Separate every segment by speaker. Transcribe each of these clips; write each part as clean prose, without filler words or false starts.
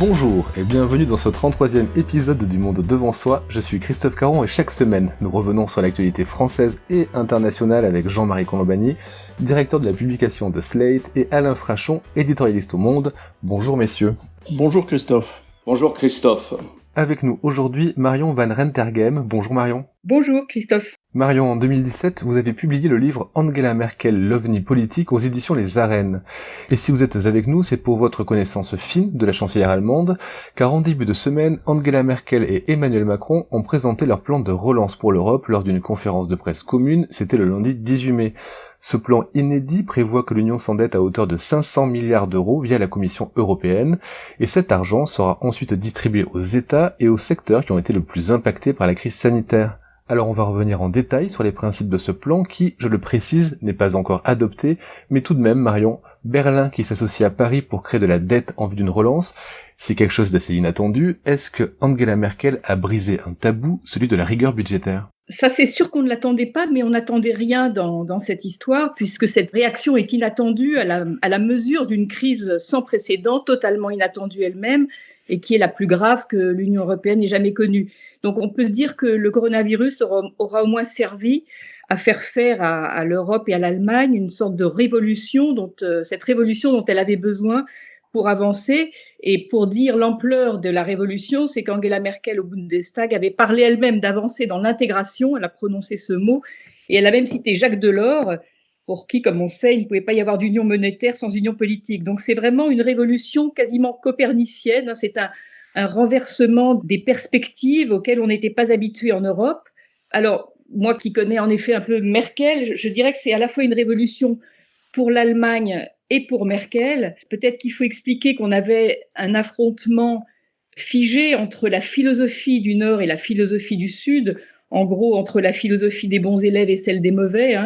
Speaker 1: Bonjour et bienvenue dans ce 33e épisode du Monde Devant Soi. Je suis Christophe Caron et chaque semaine, nous revenons sur l'actualité française et internationale avec Jean-Marie Colombani, directeur de la publication de Slate, et Alain Frachon, éditorialiste au Monde. Bonjour messieurs.
Speaker 2: Bonjour Christophe.
Speaker 3: Bonjour Christophe.
Speaker 1: Avec nous aujourd'hui Marion Van Rentergem. Bonjour Marion.
Speaker 4: Bonjour Christophe.
Speaker 1: Marion, en 2017, vous avez publié le livre Angela Merkel, l'OVNI politique aux éditions Les Arènes. Et si vous êtes avec nous, c'est pour votre connaissance fine de la chancelière allemande, car en début de semaine, Angela Merkel et Emmanuel Macron ont présenté leur plan de relance pour l'Europe lors d'une conférence de presse commune, c'était le lundi 18 mai. Ce plan inédit prévoit que l'Union s'endette à hauteur de 500 milliards d'euros via la Commission européenne, et cet argent sera ensuite distribué aux États et aux secteurs qui ont été le plus impactés par la crise sanitaire. Alors on va revenir en détail sur les principes de ce plan qui, je le précise, n'est pas encore adopté, mais tout de même, Marion, Berlin qui s'associe à Paris pour créer de la dette en vue d'une relance, c'est quelque chose d'assez inattendu. Est-ce que Angela Merkel a brisé un tabou, celui de la rigueur budgétaire ?
Speaker 4: Ça, c'est sûr qu'on ne l'attendait pas, mais on n'attendait rien dans cette histoire, puisque cette réaction est inattendue à la mesure d'une crise sans précédent, totalement inattendue elle-même, et qui est la plus grave que l'Union européenne ait jamais connue. Donc on peut dire que le coronavirus aura au moins servi à faire faire à l'Europe et à l'Allemagne une sorte de révolution, cette révolution dont elle avait besoin pour avancer. Et pour dire l'ampleur de la révolution, c'est qu'Angela Merkel au Bundestag avait parlé elle-même d'avancer dans l'intégration, elle a prononcé ce mot, et elle a même cité Jacques Delors, pour qui, comme on sait, il ne pouvait pas y avoir d'union monétaire sans union politique. Donc c'est vraiment une révolution quasiment copernicienne, c'est un renversement des perspectives auxquelles on n'était pas habitué en Europe. Alors, moi qui connais en effet un peu Merkel, je dirais que c'est à la fois une révolution pour l'Allemagne et pour Merkel. Peut-être qu'il faut expliquer qu'on avait un affrontement figé entre la philosophie du Nord et la philosophie du Sud, en gros entre la philosophie des bons élèves et celle des mauvais,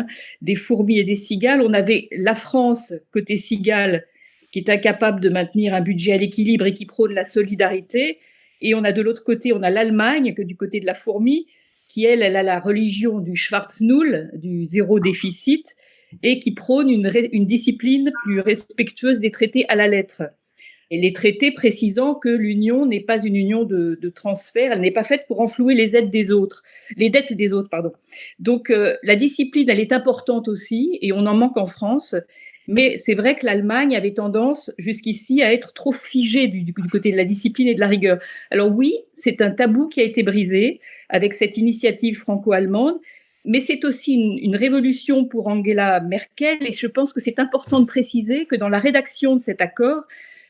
Speaker 4: des fourmis et des cigales. On avait la France, côté cigale, qui est incapable de maintenir un budget à l'équilibre et qui prône la solidarité. Et on a de l'autre côté, on a l'Allemagne, que du côté de la fourmi, qui elle a la religion du Schwarz-Null, du zéro déficit, et qui prône une discipline plus respectueuse des traités à la lettre. Et les traités précisant que l'union n'est pas une union de transfert, elle n'est pas faite pour enflouer les dettes des autres. Donc la discipline, elle est importante aussi, et on en manque en France. Mais c'est vrai que l'Allemagne avait tendance jusqu'ici à être trop figée du côté de la discipline et de la rigueur. Alors oui, c'est un tabou qui a été brisé avec cette initiative franco-allemande, mais c'est aussi une révolution pour Angela Merkel, et je pense que c'est important de préciser que dans la rédaction de cet accord,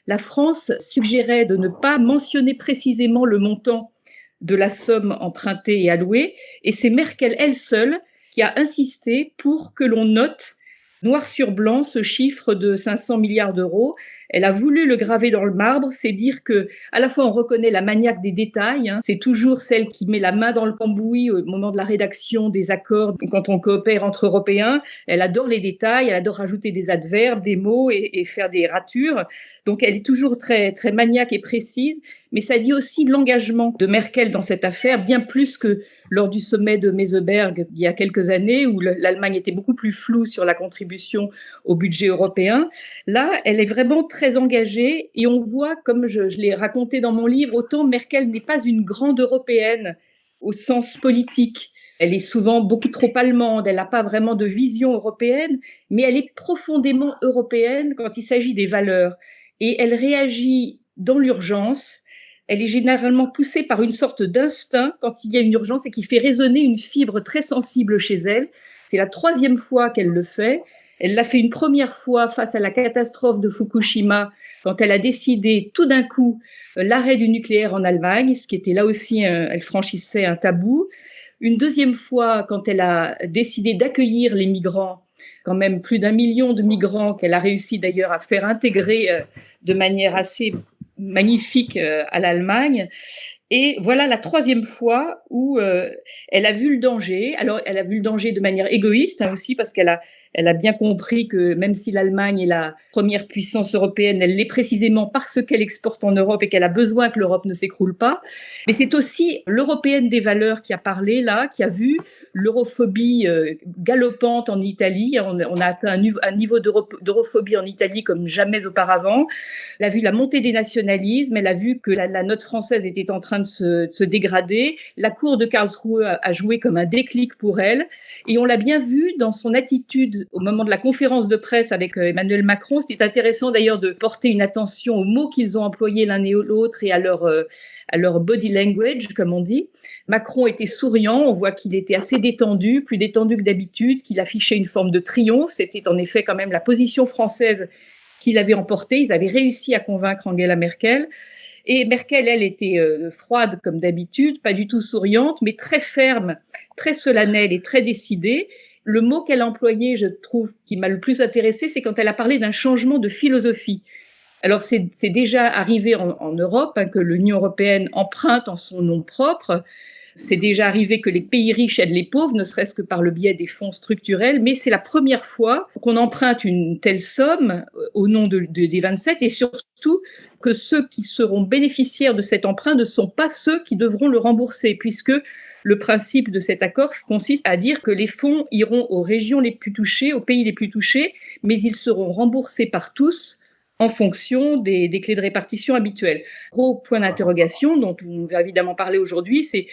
Speaker 4: la France suggérait de ne pas mentionner précisément le montant de la somme empruntée et allouée, et c'est Merkel elle seule qui a insisté pour que l'on note noir sur blanc ce chiffre de 500 milliards d'euros. Elle a voulu le graver dans le marbre, c'est dire que à la fois on reconnaît la maniaque des détails, c'est toujours celle qui met la main dans le cambouis au moment de la rédaction des accords quand on coopère entre Européens. Elle adore les détails, elle adore rajouter des adverbes, des mots et faire des ratures. Donc elle est toujours très, très maniaque et précise, mais ça dit aussi l'engagement de Merkel dans cette affaire, bien plus que lors du sommet de Meseberg il y a quelques années, où l'Allemagne était beaucoup plus floue sur la contribution au budget européen. Là, elle est vraiment très engagée, et on voit, comme je l'ai raconté dans mon livre, autant Merkel n'est pas une grande européenne au sens politique. Elle est souvent beaucoup trop allemande, elle n'a pas vraiment de vision européenne, mais elle est profondément européenne quand il s'agit des valeurs. Et elle réagit dans l'urgence. Elle est généralement poussée par une sorte d'instinct quand il y a une urgence et qui fait résonner une fibre très sensible chez elle. C'est la 3e fois qu'elle le fait. Elle l'a fait une première fois face à la catastrophe de Fukushima, quand elle a décidé tout d'un coup l'arrêt du nucléaire en Allemagne, ce qui était là aussi, elle franchissait un tabou. Une 2e fois quand elle a décidé d'accueillir les migrants, quand même plus d'1 million de migrants qu'elle a réussi d'ailleurs à faire intégrer de manière assez magnifique à l'Allemagne. Et voilà la troisième fois où elle a vu le danger. Alors, elle a vu le danger de manière égoïste aussi, parce elle a bien compris que même si l'Allemagne est la première puissance européenne, elle l'est précisément parce qu'elle exporte en Europe et qu'elle a besoin que l'Europe ne s'écroule pas. Mais c'est aussi l'européenne des valeurs qui a parlé là, qui a vu l'europhobie galopante en Italie. On a atteint un niveau d'europhobie en Italie comme jamais auparavant. Elle a vu la montée des nationalismes, elle a vu que la note française était en train de se dégrader. La cour de Karlsruhe a joué comme un déclic pour elle. Et on l'a bien vu dans son attitude au moment de la conférence de presse avec Emmanuel Macron. C'était intéressant d'ailleurs de porter une attention aux mots qu'ils ont employés l'un et l'autre et à leur body language, comme on dit. Macron était souriant, on voit qu'il était assez détendu, plus détendu que d'habitude, qu'il affichait une forme de triomphe. C'était en effet quand même la position française qu'il avait emporté. Ils avaient réussi à convaincre Angela Merkel. Et Merkel, elle, était froide comme d'habitude, pas du tout souriante, mais très ferme, très solennelle et très décidée. Le mot qu'elle a employé, je trouve, qui m'a le plus intéressé, c'est quand elle a parlé d'un changement de philosophie. Alors, c'est déjà arrivé en Europe, que l'Union européenne emprunte en son nom propre. C'est déjà arrivé que les pays riches aident les pauvres, ne serait-ce que par le biais des fonds structurels, mais c'est la première fois qu'on emprunte une telle somme au nom des 27, et surtout que ceux qui seront bénéficiaires de cet emprunt ne sont pas ceux qui devront le rembourser, puisque le principe de cet accord consiste à dire que les fonds iront aux régions les plus touchées, aux pays les plus touchés, mais ils seront remboursés par tous en fonction des clés de répartition habituelles. Gros point d'interrogation dont on va évidemment parler aujourd'hui, c'est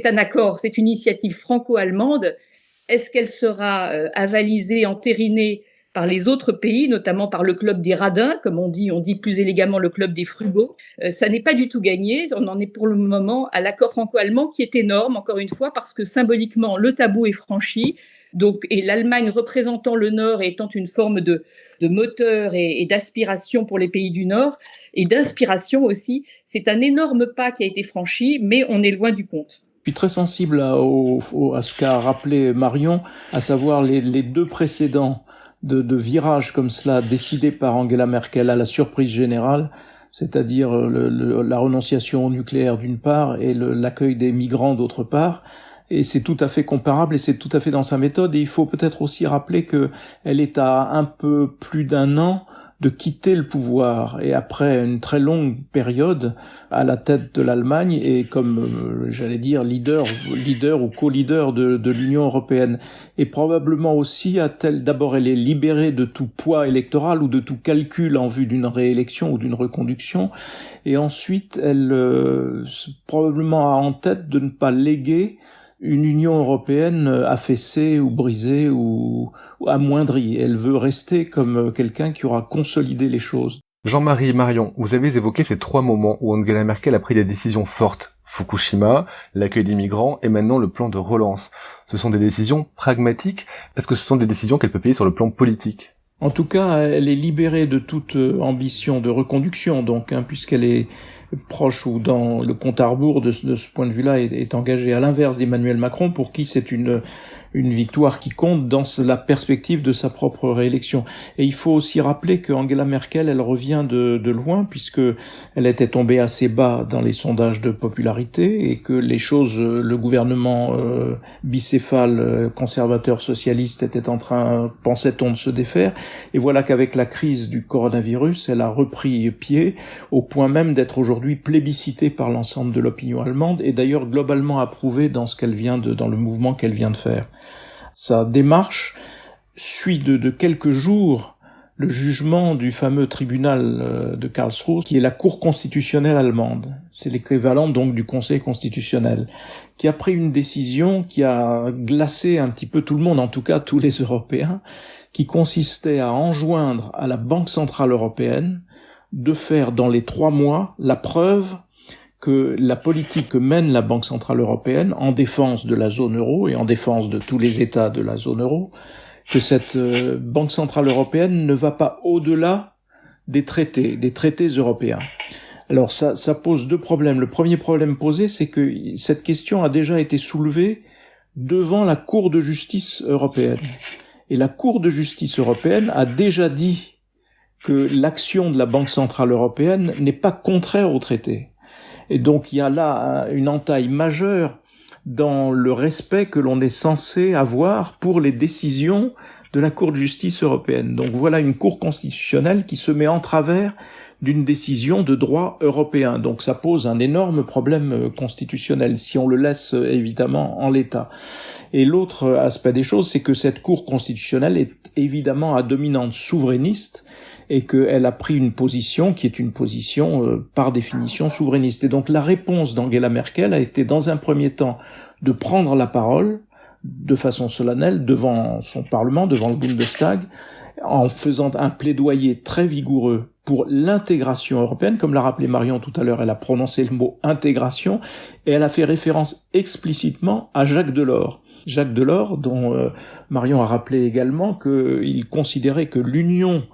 Speaker 4: un accord, c'est une initiative franco-allemande. Est-ce qu'elle sera avalisée, entérinée par les autres pays, notamment par le club des radins, comme on dit plus élégamment le club des frugaux? Ça n'est pas du tout gagné. On en est pour le moment à l'accord franco-allemand qui est énorme, encore une fois, parce que symboliquement, le tabou est franchi. Donc, et l'Allemagne représentant le Nord et étant une forme de moteur et d'aspiration pour les pays du Nord, et d'inspiration aussi, c'est un énorme pas qui a été franchi, mais on est loin du compte.
Speaker 2: Je suis très sensible à ce qu'a rappelé Marion, à savoir les deux précédents de virages comme cela décidés par Angela Merkel à la surprise générale, c'est-à-dire la renonciation au nucléaire d'une part et l'accueil des migrants d'autre part. Et c'est tout à fait comparable et c'est tout à fait dans sa méthode. Et il faut peut-être aussi rappeler que elle est à un peu plus d'un an de quitter le pouvoir et après une très longue période à la tête de l'Allemagne et comme j'allais dire leader ou co-leader de l'Union européenne. Et probablement aussi d'abord elle est libérée de tout poids électoral ou de tout calcul en vue d'une réélection ou d'une reconduction. Et ensuite elle probablement a en tête de ne pas léguer une Union européenne affaissée ou brisée ou amoindrie. Elle veut rester comme quelqu'un qui aura consolidé les choses.
Speaker 1: Jean-Marie et Marion, vous avez évoqué ces trois moments où Angela Merkel a pris des décisions fortes. Fukushima, l'accueil des migrants et maintenant le plan de relance. Ce sont des décisions pragmatiques. Est-ce que ce sont des décisions qu'elle peut payer sur le plan politique ?
Speaker 2: En tout cas, elle est libérée de toute ambition de reconduction, donc, puisqu'elle est proche ou dans le compte à rebours de ce point de vue-là est engagée à l'inverse d'Emmanuel Macron, pour qui c'est une victoire qui compte dans la perspective de sa propre réélection. Et il faut aussi rappeler que Angela Merkel, elle revient de loin, puisque elle était tombée assez bas dans les sondages de popularité et que les choses, le gouvernement bicéphale conservateur socialiste était en train, pensait-on, de se défaire. Et voilà qu'avec la crise du coronavirus, elle a repris pied au point même d'être aujourd'hui plébiscitée par l'ensemble de l'opinion allemande et d'ailleurs globalement approuvée dans dans le mouvement qu'elle vient de faire. Sa démarche suit de quelques jours le jugement du fameux tribunal de Karlsruhe, qui est la Cour constitutionnelle allemande. C'est l'équivalent donc du Conseil constitutionnel, qui a pris une décision qui a glacé un petit peu tout le monde, en tout cas tous les Européens, qui consistait à enjoindre à la Banque centrale européenne de faire dans les 3 mois la preuve que la politique que mène la Banque centrale européenne en défense de la zone euro et en défense de tous les États de la zone euro, que cette Banque centrale européenne ne va pas au-delà des traités européens. Alors ça pose 2 problèmes. Le premier problème posé, c'est que cette question a déjà été soulevée devant la Cour de justice européenne. Et la Cour de justice européenne a déjà dit que l'action de la Banque centrale européenne n'est pas contraire au traité. Et donc il y a là une entaille majeure dans le respect que l'on est censé avoir pour les décisions de la Cour de justice européenne. Donc voilà une Cour constitutionnelle qui se met en travers d'une décision de droit européen. Donc ça pose un énorme problème constitutionnel si on le laisse évidemment en l'état. Et l'autre aspect des choses, c'est que cette Cour constitutionnelle est évidemment à dominante souverainiste et qu'elle a pris une position qui est une position par définition souverainiste. Et donc la réponse d'Angela Merkel a été dans un premier temps de prendre la parole de façon solennelle devant son Parlement, devant le Bundestag, en faisant un plaidoyer très vigoureux pour l'intégration européenne. Comme l'a rappelé Marion tout à l'heure, elle a prononcé le mot intégration et elle a fait référence explicitement à Jacques Delors. Jacques Delors, dont Marion a rappelé également qu'il considérait que l'union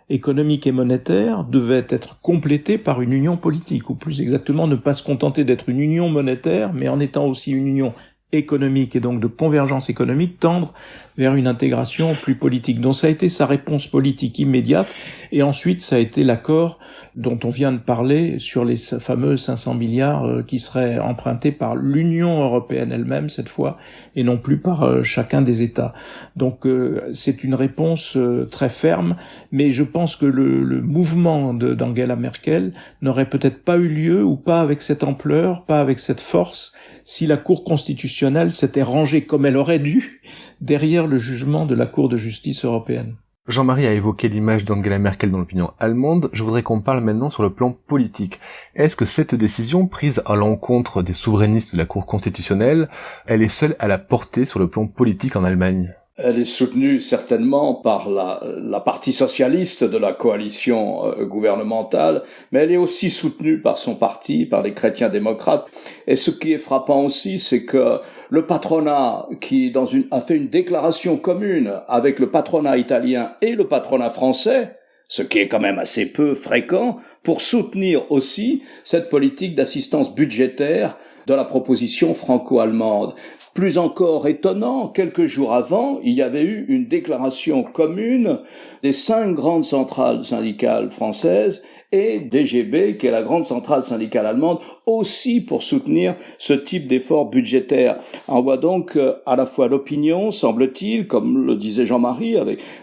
Speaker 2: économique et monétaire devait être complétée par une union politique, ou plus exactement ne pas se contenter d'être une union monétaire, mais en étant aussi une union économique et donc de convergence économique, tendre vers une intégration plus politique. Donc ça a été sa réponse politique immédiate, et ensuite ça a été l'accord dont on vient de parler sur les fameux 500 milliards qui seraient empruntés par l'Union européenne elle-même cette fois, et non plus par chacun des États. Donc c'est une réponse très ferme, mais je pense que le mouvement d'Angela Merkel n'aurait peut-être pas eu lieu, ou pas avec cette ampleur, pas avec cette force, si la Cour constitutionnelle s'était rangée comme elle aurait dû derrière le jugement de la Cour de justice européenne.
Speaker 1: Jean-Marie a évoqué l'image d'Angela Merkel dans l'opinion allemande. Je voudrais qu'on parle maintenant sur le plan politique. Est-ce que cette décision, prise à l'encontre des souverainistes de la Cour constitutionnelle, elle est seule à la porter sur le plan politique en Allemagne ?
Speaker 3: Elle est soutenue certainement par la partie socialiste de la coalition gouvernementale, mais elle est aussi soutenue par son parti, par les chrétiens démocrates. Et ce qui est frappant aussi, c'est que le patronat qui a fait une déclaration commune avec le patronat italien et le patronat français, ce qui est quand même assez peu fréquent, pour soutenir aussi cette politique d'assistance budgétaire de la proposition franco-allemande. Plus encore étonnant, quelques jours avant, il y avait eu une déclaration commune des 5 grandes centrales syndicales françaises et DGB, qui est la grande centrale syndicale allemande, aussi pour soutenir ce type d'effort budgétaire. On voit donc à la fois l'opinion, semble-t-il, comme le disait Jean-Marie,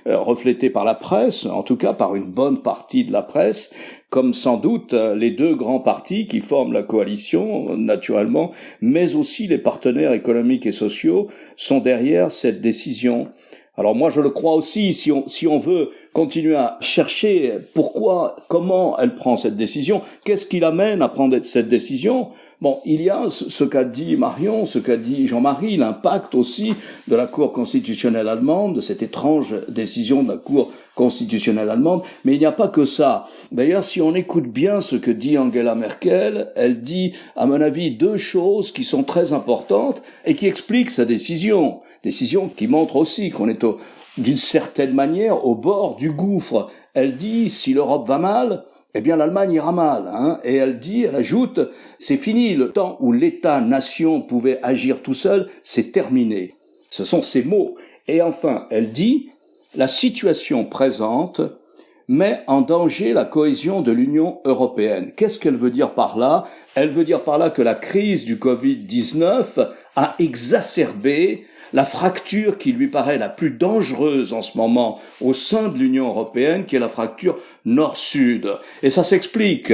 Speaker 3: reflétée par la presse, en tout cas par une bonne partie de la presse, comme sans doute les 2 grands partis qui forment la coalition, naturellement, mais aussi les partenaires économiques et sociaux sont derrière cette décision. Alors moi je le crois aussi, si on veut continuer à chercher comment elle prend cette décision, qu'est-ce qui l'amène à prendre cette décision? Bon, il y a ce qu'a dit Marion, ce qu'a dit Jean-Marie, l'impact aussi de la Cour constitutionnelle allemande, de cette étrange décision de la Cour constitutionnelle allemande, mais il n'y a pas que ça. D'ailleurs, si on écoute bien ce que dit Angela Merkel, elle dit, à mon avis, 2 choses qui sont très importantes et qui expliquent sa décision. Décision qui montre aussi qu'on est d'une certaine manière au bord du gouffre. Elle dit, si l'Europe va mal, eh bien l'Allemagne ira mal. Et elle ajoute, c'est fini, le temps où l'État-nation pouvait agir tout seul, c'est terminé. Ce sont ses mots. Et enfin, elle dit, la situation présente met en danger la cohésion de l'Union européenne. Qu'est-ce qu'elle veut dire par là? Elle veut dire par là que la crise du Covid-19 a exacerbé la fracture qui lui paraît la plus dangereuse en ce moment au sein de l'Union européenne, qui est la fracture nord-sud. Et ça s'explique.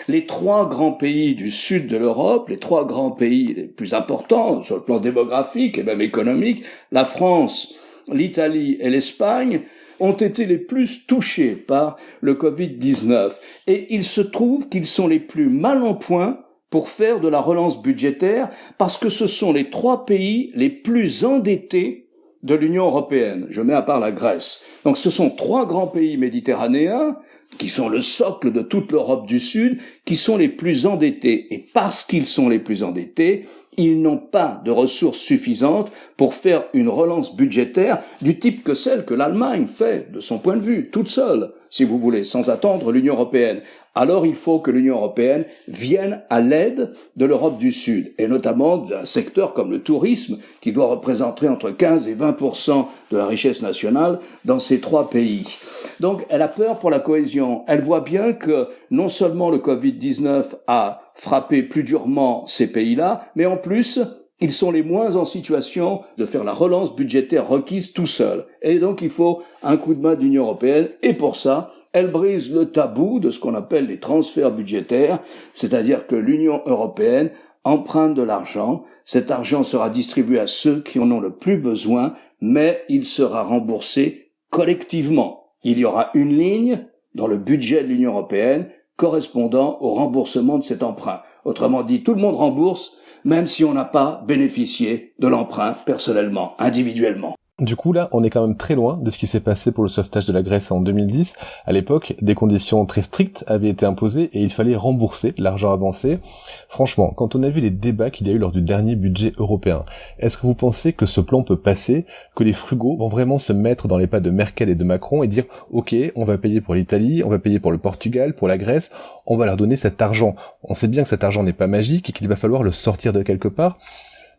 Speaker 3: Les 3 grands pays du sud de l'Europe, les 3 grands pays les plus importants sur le plan démographique et même économique, la France, l'Italie et l'Espagne, ont été les plus touchés par le Covid-19. Et il se trouve qu'ils sont les plus mal en point pour faire de la relance budgétaire, parce que ce sont les 3 pays les plus endettés de l'Union européenne. Je mets à part la Grèce. Donc ce sont 3 grands pays méditerranéens, qui sont le socle de toute l'Europe du Sud, qui sont les plus endettés. Et parce qu'ils sont les plus endettés, ils n'ont pas de ressources suffisantes pour faire une relance budgétaire du type que celle que l'Allemagne fait, de son point de vue, toute seule. si vous voulez, sans attendre l'Union européenne. Alors il faut que l'Union européenne vienne à l'aide de l'Europe du Sud, et notamment d'un secteur comme le tourisme, qui doit représenter entre 15 et 20% de la richesse nationale dans ces 3 pays. Donc elle a peur pour la cohésion. Elle voit bien que non seulement le Covid-19 a frappé plus durement ces pays-là, mais en plus, ils sont les moins en situation de faire la relance budgétaire requise tout seuls. Et donc, il faut un coup de main de l'Union européenne. Et pour ça, elle brise le tabou de ce qu'on appelle les transferts budgétaires, c'est-à-dire que l'Union européenne emprunte de l'argent. Cet argent sera distribué à ceux qui en ont le plus besoin, mais il sera remboursé collectivement. Il y aura une ligne dans le budget de l'Union européenne correspondant au remboursement de cet emprunt. Autrement dit, tout le monde rembourse, même si on n'a pas bénéficié de l'emprunt personnellement, individuellement.
Speaker 1: Du coup, là, on est quand même très loin de ce qui s'est passé pour le sauvetage de la Grèce en 2010. À l'époque, des conditions très strictes avaient été imposées et il fallait rembourser l'argent avancé. Franchement, quand on a vu les débats qu'il y a eu lors du dernier budget européen, est-ce que vous pensez que ce plan peut passer, que les frugaux vont vraiment se mettre dans les pas de Merkel et de Macron et dire « Ok, on va payer pour l'Italie, on va payer pour le Portugal, pour la Grèce, on va leur donner cet argent. On sait bien que cet argent n'est pas magique et qu'il va falloir le sortir de quelque part. »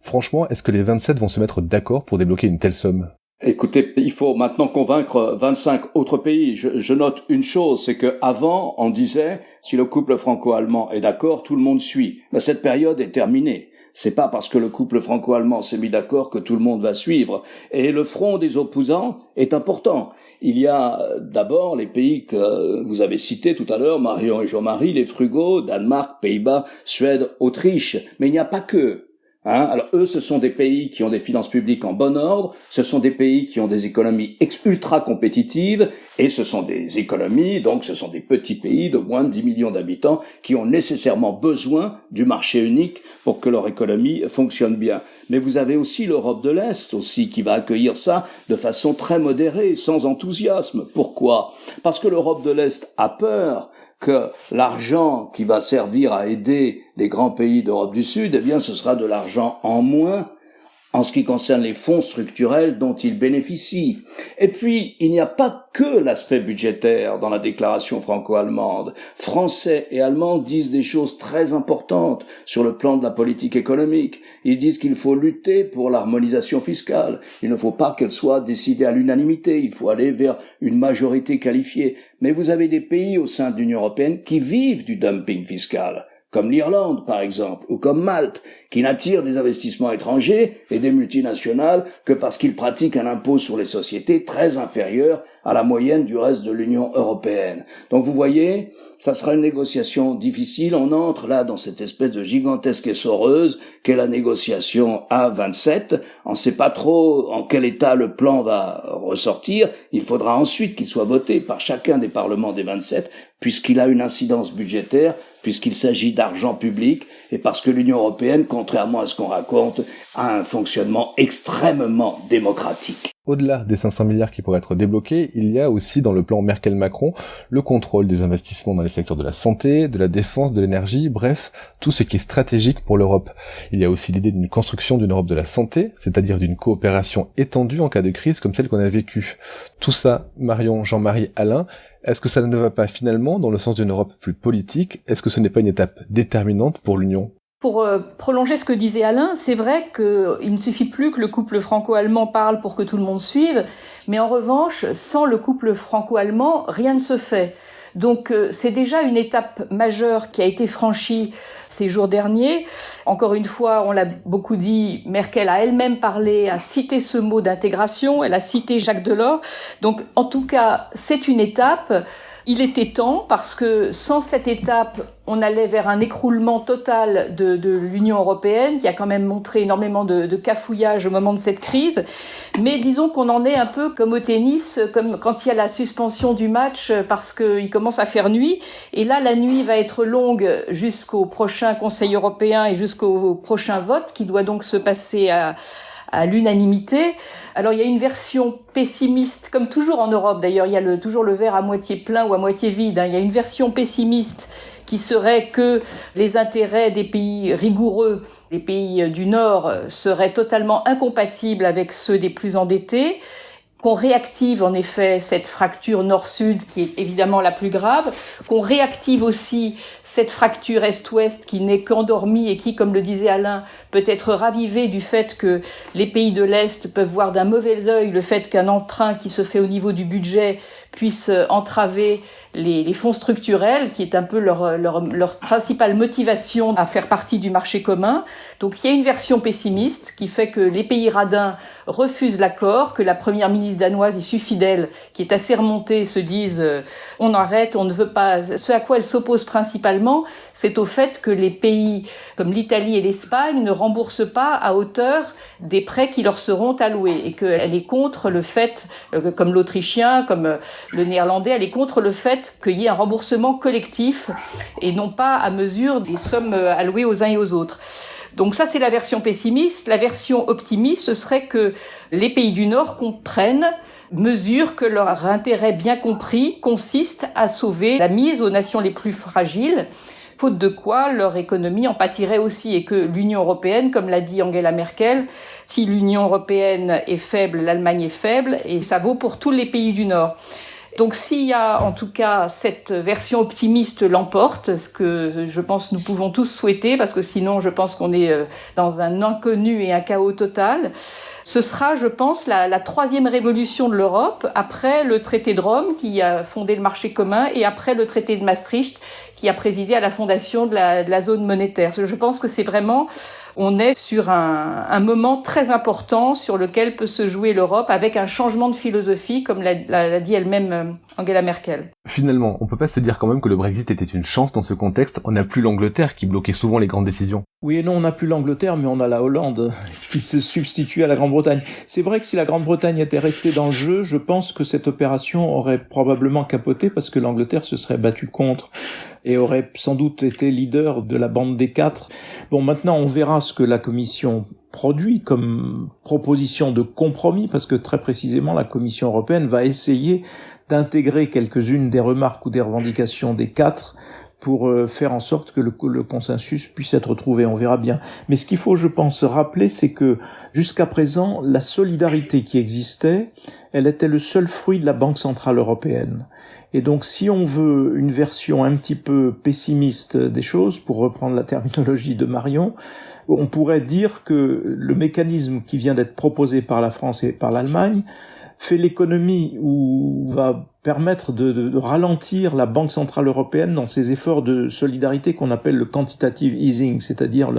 Speaker 1: Franchement, est-ce que les 27 vont se mettre d'accord pour débloquer une telle somme ?
Speaker 3: Écoutez, il faut maintenant convaincre 25 autres pays. Je note une chose, c'est que avant, on disait, si le couple franco-allemand est d'accord, tout le monde suit. Mais cette période est terminée. C'est pas parce que le couple franco-allemand s'est mis d'accord que tout le monde va suivre. Et le front des opposants est important. Il y a d'abord les pays que vous avez cités tout à l'heure, Marion et Jean-Marie, les frugaux, Danemark, Pays-Bas, Suède, Autriche. Mais il n'y a pas que. Alors eux, ce sont des pays qui ont des finances publiques en bon ordre, ce sont des pays qui ont des économies ultra compétitives, et ce sont des économies, donc ce sont des petits pays de moins de 10 millions d'habitants qui ont nécessairement besoin du marché unique pour que leur économie fonctionne bien. Mais vous avez aussi l'Europe de l'Est aussi qui va accueillir ça de façon très modérée, sans enthousiasme. Pourquoi ? Parce que l'Europe de l'Est a peur que l'argent qui va servir à aider les grands pays d'Europe du Sud, eh bien, ce sera de l'argent en moins en ce qui concerne les fonds structurels dont ils bénéficient. Et puis, il n'y a pas que l'aspect budgétaire dans la déclaration franco-allemande. Français et Allemands disent des choses très importantes sur le plan de la politique économique. Ils disent qu'il faut lutter pour l'harmonisation fiscale. Il ne faut pas qu'elle soit décidée à l'unanimité. Il faut aller vers une majorité qualifiée. Mais vous avez des pays au sein de l'Union européenne qui vivent du dumping fiscal, comme l'Irlande, par exemple, ou comme Malte, qui n'attirent des investissements étrangers et des multinationales que parce qu'ils pratiquent un impôt sur les sociétés très inférieur à la moyenne du reste de l'Union européenne. Donc vous voyez, ça sera une négociation difficile. On entre là dans cette espèce de gigantesque essoreuse qu'est la négociation à 27. On ne sait pas trop en quel état le plan va ressortir. Il faudra ensuite qu'il soit voté par chacun des parlements des 27, puisqu'il a une incidence budgétaire, puisqu'il s'agit d'argent public, et parce que l'Union européenne, contrairement à ce qu'on raconte, a un fonctionnement extrêmement démocratique.
Speaker 1: Au-delà des 500 milliards qui pourraient être débloqués, il y a aussi dans le plan Merkel-Macron le contrôle des investissements dans les secteurs de la santé, de la défense, de l'énergie, bref, tout ce qui est stratégique pour l'Europe. Il y a aussi l'idée d'une construction d'une Europe de la santé, c'est-à-dire d'une coopération étendue en cas de crise comme celle qu'on a vécue. Tout ça, Marion, Jean-Marie, Alain, est-ce que ça ne va pas finalement dans le sens d'une Europe plus politique ? Est-ce que ce n'est pas une étape déterminante pour l'Union ?
Speaker 4: Pour prolonger ce que disait Alain, c'est vrai qu'il ne suffit plus que le couple franco-allemand parle pour que tout le monde suive, mais en revanche, sans le couple franco-allemand, rien ne se fait. Donc c'est déjà une étape majeure qui a été franchie ces jours derniers. Encore une fois, on l'a beaucoup dit, Merkel a elle-même parlé, a cité ce mot d'intégration, elle a cité Jacques Delors. Donc en tout cas, c'est une étape. Il était temps parce que sans cette étape, on allait vers un écroulement total de l'Union européenne qui a quand même montré énormément de cafouillage au moment de cette crise. Mais disons qu'on en est un peu comme au tennis, comme quand il y a la suspension du match parce qu'il commence à faire nuit. Et là, la nuit va être longue jusqu'au prochain Conseil européen et jusqu'au prochain vote qui doit donc se passer à l'unanimité. Alors il y a une version pessimiste, comme toujours en Europe d'ailleurs, il y a toujours le verre à moitié plein ou à moitié vide. Il y a une version pessimiste qui serait que les intérêts des pays rigoureux, les pays du Nord, seraient totalement incompatibles avec ceux des plus endettés. qu'on réactive en effet cette fracture nord-sud qui est évidemment la plus grave, qu'on réactive aussi cette fracture est-ouest qui n'est qu'endormie et qui, comme le disait Alain, peut être ravivée du fait que les pays de l'Est peuvent voir d'un mauvais œil le fait qu'un emprunt qui se fait au niveau du budget puisse entraver les fonds structurels, qui est un peu leur principale motivation à faire partie du marché commun. Donc il y a une version pessimiste qui fait que les pays radins refusent l'accord, que la première ministre danoise issue fidèle, qui est assez remontée, se dise on arrête, on ne veut pas. Ce à quoi elle s'oppose principalement, c'est au fait que les pays comme l'Italie et l'Espagne ne remboursent pas à hauteur des prêts qui leur seront alloués, et qu'elle est contre le fait, comme l'Autrichien, comme le Néerlandais, elle est contre le fait qu'il y ait un remboursement collectif et non pas à mesure des sommes allouées aux uns et aux autres. Donc ça, c'est la version pessimiste. La version optimiste, ce serait que les pays du Nord comprennent, mesurent que leur intérêt bien compris consiste à sauver la mise aux nations les plus fragiles, faute de quoi leur économie en pâtirait aussi, et que l'Union européenne, comme l'a dit Angela Merkel, si l'Union européenne est faible, l'Allemagne est faible, et ça vaut pour tous les pays du Nord. Donc s'il y a en tout cas cette version optimiste l'emporte, ce que je pense nous pouvons tous souhaiter, parce que sinon je pense qu'on est dans un inconnu et un chaos total, ce sera, je pense, la troisième révolution de l'Europe, après le traité de Rome qui a fondé le marché commun et après le traité de Maastricht qui a présidé à la fondation de la zone monétaire. Je pense que c'est vraiment, on est sur un moment très important sur lequel peut se jouer l'Europe, avec un changement de philosophie, comme l'a dit elle-même Angela Merkel.
Speaker 1: Finalement, on peut pas se dire quand même que le Brexit était une chance dans ce contexte. On n'a plus l'Angleterre qui bloquait souvent les grandes décisions.
Speaker 2: Oui et non, on n'a plus l'Angleterre, mais on a la Hollande qui se substitue à la Grande-Bretagne. C'est vrai que si la Grande-Bretagne était restée dans le jeu, je pense que cette opération aurait probablement capoté, parce que l'Angleterre se serait battue contre et aurait sans doute été leader de la bande des quatre. Bon, maintenant on verra ce que la Commission produit comme proposition de compromis, parce que très précisément la Commission européenne va essayer d'intégrer quelques-unes des remarques ou des revendications des quatre pour faire en sorte que le consensus puisse être trouvé. On verra bien. Mais ce qu'il faut, je pense, rappeler, c'est que jusqu'à présent, la solidarité qui existait, elle était le seul fruit de la Banque centrale européenne. Et donc, si on veut une version un petit peu pessimiste des choses, pour reprendre la terminologie de Marion, on pourrait dire que le mécanisme qui vient d'être proposé par la France et par l'Allemagne fait l'économie, ou va permettre de ralentir la Banque centrale européenne dans ses efforts de solidarité qu'on appelle le quantitative easing, c'est-à-dire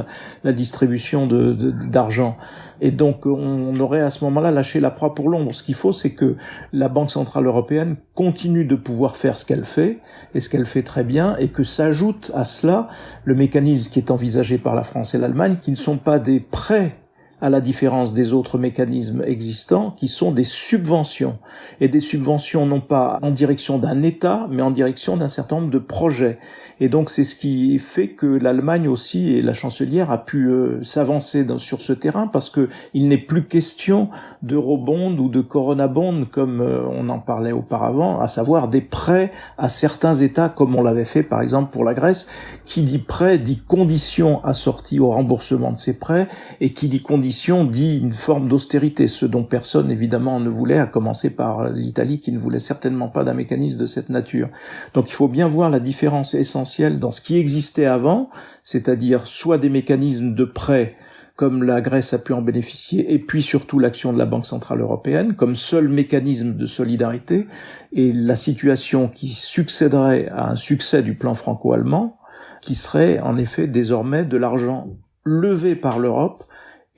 Speaker 2: la distribution d'argent. Et donc on aurait à ce moment-là lâché la proie pour l'ombre. Ce qu'il faut, c'est que la Banque centrale européenne continue de pouvoir faire ce qu'elle fait, et ce qu'elle fait très bien, et que s'ajoute à cela le mécanisme qui est envisagé par la France et l'Allemagne, qui ne sont pas des prêts, à la différence des autres mécanismes existants, qui sont des subventions. Et des subventions non pas en direction d'un État, mais en direction d'un certain nombre de projets. Et donc c'est ce qui fait que l'Allemagne aussi, et la chancelière, a pu s'avancer sur ce terrain, parce que il n'est plus question d'eurobond ou de corona bond, comme on en parlait auparavant, à savoir des prêts à certains États, comme on l'avait fait par exemple pour la Grèce. Qui dit prêt dit conditions assorties au remboursement de ces prêts, et qui dit conditions dit une forme d'austérité, ce dont personne évidemment ne voulait, à commencer par l'Italie qui ne voulait certainement pas d'un mécanisme de cette nature. Donc il faut bien voir la différence essentielle dans ce qui existait avant, c'est-à-dire soit des mécanismes de prêt comme la Grèce a pu en bénéficier, et puis surtout l'action de la Banque centrale européenne comme seul mécanisme de solidarité, et la situation qui succéderait à un succès du plan franco-allemand, qui serait en effet désormais de l'argent levé par l'Europe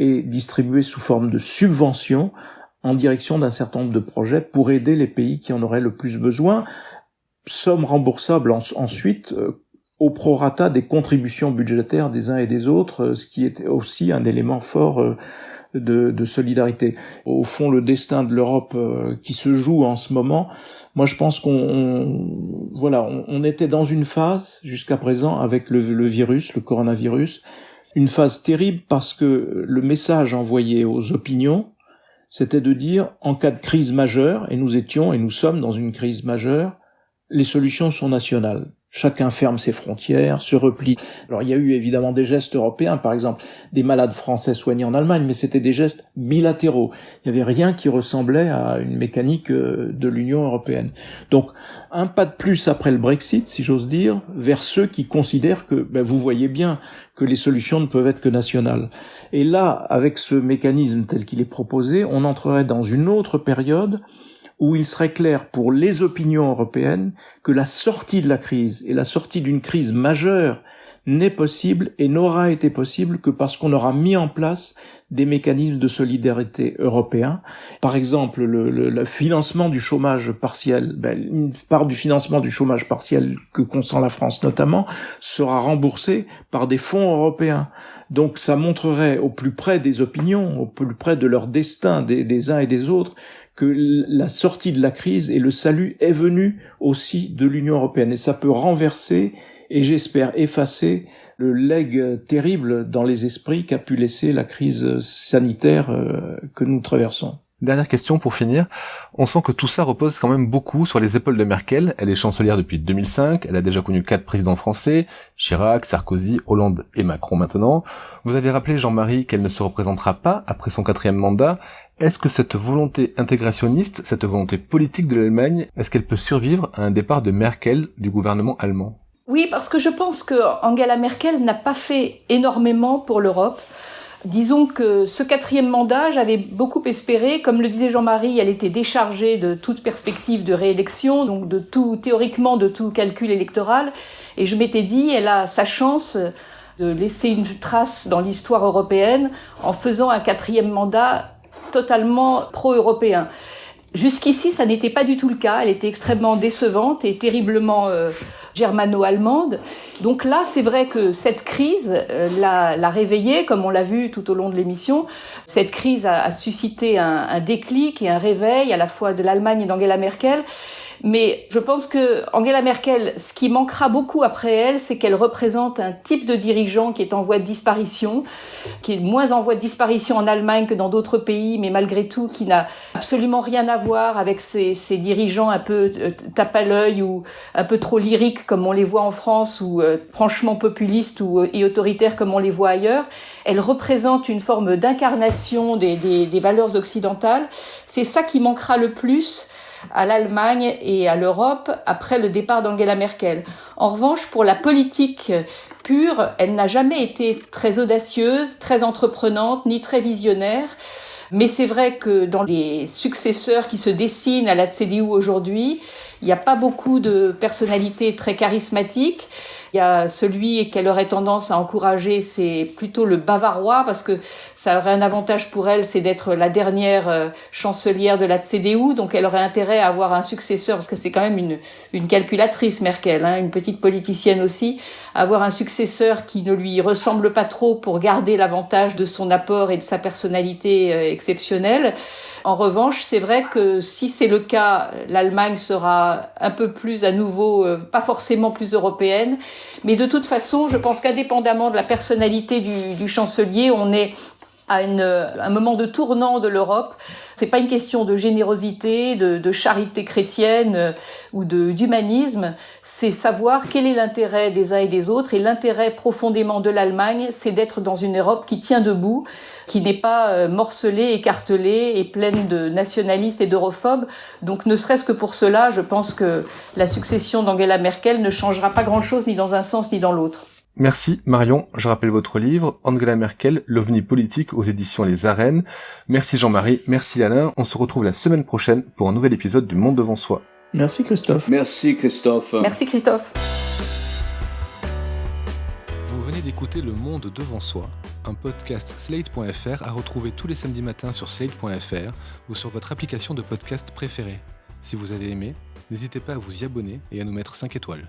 Speaker 2: et distribué sous forme de subventions en direction d'un certain nombre de projets pour aider les pays qui en auraient le plus besoin, sommes remboursables ensuite au prorata des contributions budgétaires des uns et des autres, ce qui est aussi un élément fort de solidarité. Au fond, le destin de l'Europe qui se joue en ce moment, moi je pense qu'on était dans une phase jusqu'à présent avec le virus, le coronavirus, une phase terrible, parce que le message envoyé aux opinions, c'était de dire, en cas de crise majeure, et nous sommes dans une crise majeure, les solutions sont nationales. Chacun ferme ses frontières, se replie. Alors il y a eu évidemment des gestes européens, par exemple des malades français soignés en Allemagne, mais c'était des gestes bilatéraux. Il n'y avait rien qui ressemblait à une mécanique de l'Union européenne. Donc un pas de plus après le Brexit, si j'ose dire, vers ceux qui considèrent que, vous voyez bien que les solutions ne peuvent être que nationales. Et là, avec ce mécanisme tel qu'il est proposé, on entrerait dans une autre période où il serait clair pour les opinions européennes que la sortie de la crise et la sortie d'une crise majeure n'est possible et n'aura été possible que parce qu'on aura mis en place des mécanismes de solidarité européens. Par exemple, le financement du chômage partiel, une part du financement du chômage partiel que consent la France notamment, sera remboursée par des fonds européens. Donc ça montrerait au plus près des opinions, au plus près de leur destin des uns et des autres, que la sortie de la crise et le salut est venu aussi de l'Union européenne. Et ça peut renverser, et j'espère effacer, le legs terrible dans les esprits qu'a pu laisser la crise sanitaire que nous traversons.
Speaker 1: Dernière question pour finir. On sent que tout ça repose quand même beaucoup sur les épaules de Merkel. Elle est chancelière depuis 2005. Elle a déjà connu 4 présidents français. Chirac, Sarkozy, Hollande et Macron maintenant. Vous avez rappelé, Jean-Marie, qu'elle ne se représentera pas après son 4e mandat. Est-ce que cette volonté intégrationniste, cette volonté politique de l'Allemagne, est-ce qu'elle peut survivre à un départ de Merkel du gouvernement allemand ?
Speaker 4: Oui, parce que je pense que Angela Merkel n'a pas fait énormément pour l'Europe. Disons que ce 4e mandat, j'avais beaucoup espéré. Comme le disait Jean-Marie, elle était déchargée de toute perspective de réélection, donc théoriquement de tout calcul électoral. Et je m'étais dit, elle a sa chance de laisser une trace dans l'histoire européenne en faisant un 4e mandat totalement pro-européen. Jusqu'ici, ça n'était pas du tout le cas. Elle était extrêmement décevante et terriblement germano-allemande. Donc là, c'est vrai que cette crise l'a réveillée, comme on l'a vu tout au long de l'émission. Cette crise a suscité un déclic et un réveil à la fois de l'Allemagne et d'Angela Merkel. Mais je pense que Angela Merkel, ce qui manquera beaucoup après elle, c'est qu'elle représente un type de dirigeant qui est en voie de disparition, qui est moins en voie de disparition en Allemagne que dans d'autres pays, mais malgré tout, qui n'a absolument rien à voir avec ces dirigeants un peu tape à l'œil ou un peu trop lyriques comme on les voit en France ou franchement populistes et autoritaires comme on les voit ailleurs. Elle représente une forme d'incarnation des valeurs occidentales. C'est ça qui manquera le plus à l'Allemagne et à l'Europe après le départ d'Angela Merkel. En revanche, pour la politique pure, elle n'a jamais été très audacieuse, très entreprenante, ni très visionnaire. Mais c'est vrai que dans les successeurs qui se dessinent à la CDU aujourd'hui, il n'y a pas beaucoup de personnalités très charismatiques. Il y a celui qu'elle aurait tendance à encourager, c'est plutôt le bavarois, parce que ça aurait un avantage pour elle, c'est d'être la dernière chancelière de la CDU, donc elle aurait intérêt à avoir un successeur, parce que c'est quand même une calculatrice, Merkel, une petite politicienne aussi, avoir un successeur qui ne lui ressemble pas trop pour garder l'avantage de son apport et de sa personnalité exceptionnelle. En revanche, c'est vrai que si c'est le cas, l'Allemagne sera un peu plus à nouveau, pas forcément plus européenne, mais de toute façon, je pense qu'indépendamment de la personnalité du chancelier, on est à un moment de tournant de l'Europe. C'est pas une question de générosité, de charité chrétienne ou d'humanisme. C'est savoir quel est l'intérêt des uns et des autres. Et l'intérêt profondément de l'Allemagne, c'est d'être dans une Europe qui tient debout, qui n'est pas morcelée, écartelée et pleine de nationalistes et d'europhobes. Donc ne serait-ce que pour cela, je pense que la succession d'Angela Merkel ne changera pas grand-chose ni dans un sens ni dans l'autre.
Speaker 1: Merci Marion, je rappelle votre livre, Angela Merkel, l'OVNI politique aux éditions Les Arènes. Merci Jean-Marie, merci Alain, on se retrouve la semaine prochaine pour un nouvel épisode du Monde devant soi.
Speaker 2: Merci Christophe.
Speaker 3: Merci Christophe.
Speaker 4: Merci Christophe.
Speaker 1: Vous venez d'écouter Le Monde devant soi, un podcast Slate.fr à retrouver tous les samedis matins sur Slate.fr ou sur votre application de podcast préférée. Si vous avez aimé, n'hésitez pas à vous y abonner et à nous mettre 5 étoiles.